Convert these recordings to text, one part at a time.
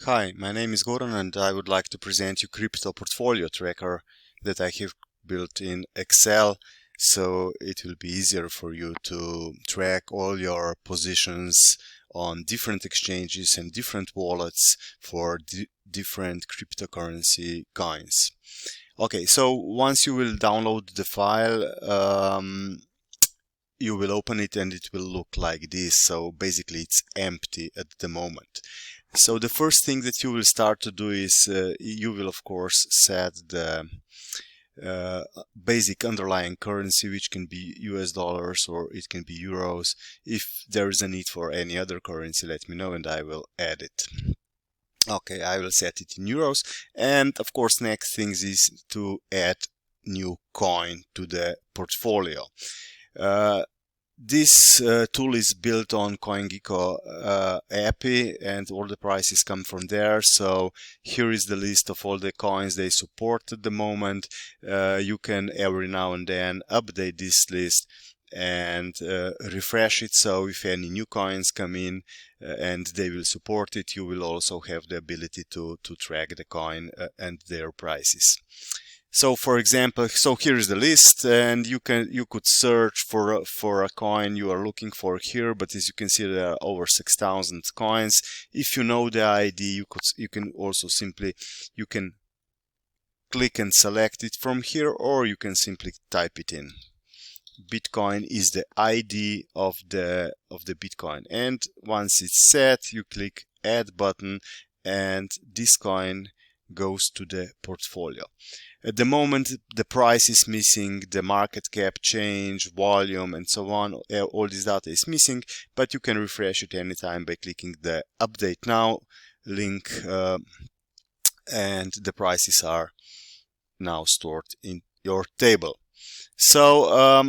Hi, my name is Goran and I would like to present you crypto portfolio tracker that I have built in Excel, so it will be easier for you to track all your positions on different exchanges and different wallets for different cryptocurrency coins. Okay, so once you will download the file, you will open it and it will look like this. So basically it's empty at the moment. So the first thing that you will start to do is you will of course set the basic underlying currency, which can be US dollars or it can be euros. If there is a need for any other currency, let me know and I will add it. Okay, I will set it in euros, and of course next thing is to add new coin to the portfolio. This tool is built on CoinGecko API and all the prices come from there. So here is the list of all the coins they support at the moment. You can every now and then update this list and refresh it, so if any new coins come in and they will support it, you will also have the ability to track the coin and their prices. So for example, so here is the list, and you could search for a coin you are looking for here, but as you can see there are over 6,000 coins. If you know the ID, you can also simply click and select it from here, or you can simply type it in. Bitcoin is the ID of the Bitcoin, and once it's set, you click add button and this coin goes to the portfolio. At the moment the price is missing, the market cap change, volume and so on, all this data is missing, but you can refresh it anytime by clicking the update now link, and the prices are now stored in your table. So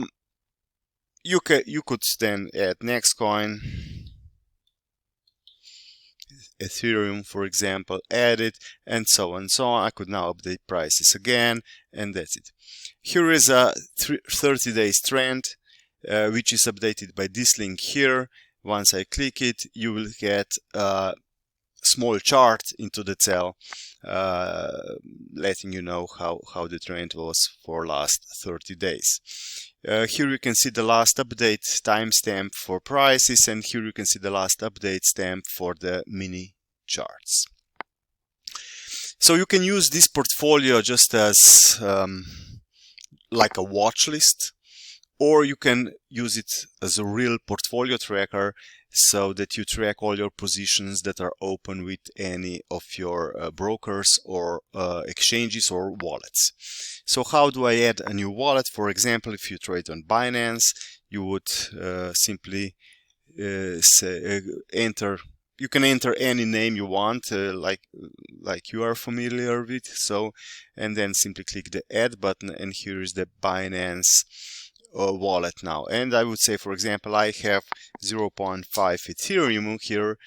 you could then add next coin, Ethereum for example, add it, and so on and so on. I could now update prices again, and that's it. Here is a 30 days trend which is updated by this link here. Once I click it, you will get a small chart into the cell letting you know how the trend was for last 30 days. Here you can see the last update timestamp for prices, and here you can see the last update stamp for the mini charts. So you can use this portfolio just as like a watch list, or you can use it as a real portfolio tracker, so that you track all your positions that are open with any of your brokers or exchanges or wallets. So how do I add a new wallet? For example, if you trade on Binance, you would simply enter. You can enter any name you want, like you are familiar with. So, and then simply click the add button, and here is the Binance wallet now. And I would say, for example, I have 0.5 Ethereum here,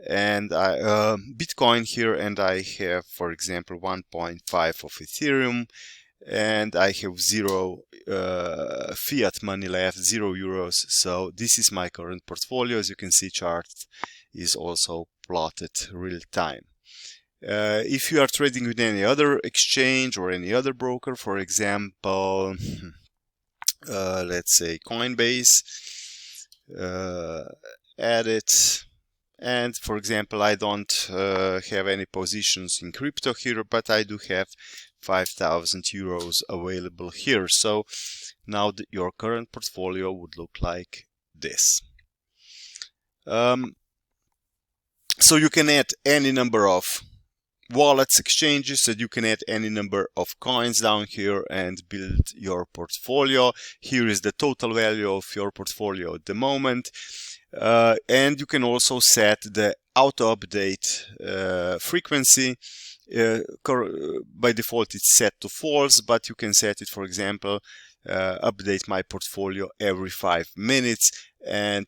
and Bitcoin here, and I have, for example, 1.5 of Ethereum, and I have 0 fiat money left, 0 euros. So this is my current portfolio. As you can see, chart is also plotted real time. If you are trading with any other exchange or any other broker, for example, let's say Coinbase, add it. And for example, I don't have any positions in crypto here, but I do have 5,000 euros available here. So now your current portfolio would look like this. So you can add any number of wallets, exchanges, and you can add any number of coins down here and build your portfolio. Here is the total value of your portfolio at the moment, and you can also set the auto update frequency. By default it's set to false, but you can set it, for example, update my portfolio every 5 minutes, and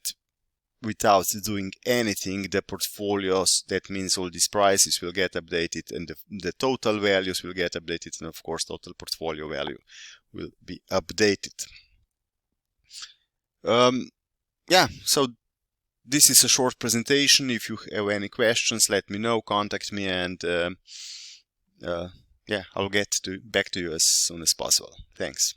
without doing anything, the portfolios, that means all these prices, will get updated, and the total values will get updated, and of course total portfolio value will be updated. Yeah, so this is a short presentation. If you have any questions, let me know, contact me, and yeah, I'll get back to you as soon as possible. Thanks.